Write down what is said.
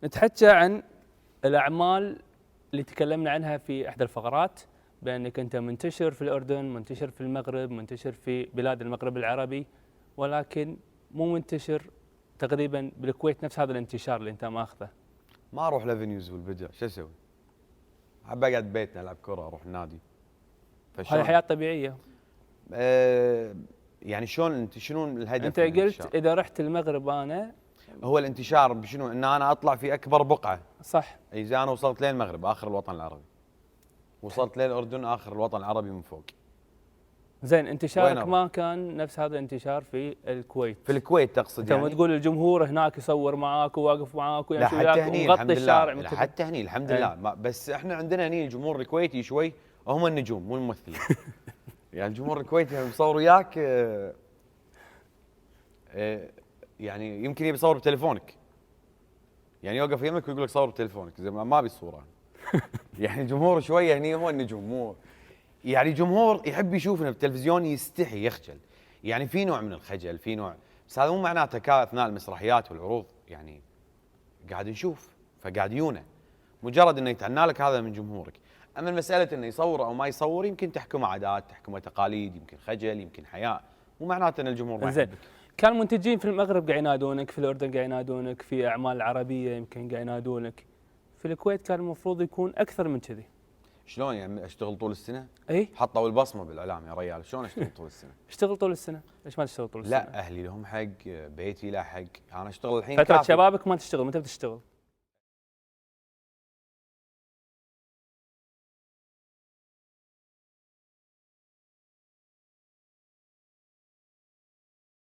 نتحكى عن الاعمال اللي تكلمنا عنها في احدى الفقرات، بانك انت منتشر في الاردن، منتشر في المغرب، منتشر في بلاد المغرب العربي، ولكن مو منتشر تقريبا بالكويت نفس هذا الانتشار اللي انت ماخذه. ما اروح لافنيوز والبدع، شو اسوي؟ احب اقعد ببيتنا العب كره، اروح النادي. هذه حياه طبيعيه. يعني شلون انت، شنو الهدف؟ انت قلت اذا رحت المغرب انا. هو الانتشار بشنو؟ ان انا اطلع في اكبر بقعه. صح. اذا انا وصلت لين المغرب اخر الوطن العربي، وصلت لين الاردن اخر الوطن العربي من فوق. زين، انتشارك ما كان نفس هذا الانتشار في الكويت؟ في الكويت تقصد يعني؟ انت تقول الجمهور هناك يصور معاك وواقف معاك ويمشي وياك ومغطي الشارع. لا حتى هني الحمد لله. بس احنا عندنا هني الجمهور الكويتي شوي هم النجوم مو الممثلين. يعني الجمهور الكويتي يصور وياك يعني يمكن يبي يصور بتليفونك، يعني يوقف يمك ويقول لك صور بتليفونك، زي ما ابي الصوره. يعني الجمهور شويه هني هو النجوم، مو يعني جمهور يحب يشوفنا بالتلفزيون يستحي يخجل. يعني في نوع من الخجل، في نوع، بس هذا مو معناته اثناء المسرحيات والعروض يعني قاعد نشوف فقاعد يونا، مجرد انه يتعنى لك هذا من جمهورك. اما المساله انه يصور او ما يصور يمكن تحكم عادات، تحكم تقاليد، يمكن خجل، يمكن حياء، مو معناته ان الجمهور ما يحبك. كان منتجين في المغرب قاعد ينادونك، في الاردن قاعد ينادونك، في اعمال عربيه يمكن قاعد ينادونك. في الكويت كان المفروض يكون اكثر من كذي. شلون يعني اشتغل طول السنه؟ اي حطوا البصمه بالاعلام يا ريال، شلون اشتغل طول السنه؟ اشتغل طول السنه، ليش ما تشتغل طول السنه؟ لا اهلي لهم حق، بيتي له حق، انا اشتغل الحين فتره شبابك ما تشتغل، متى بتشتغل؟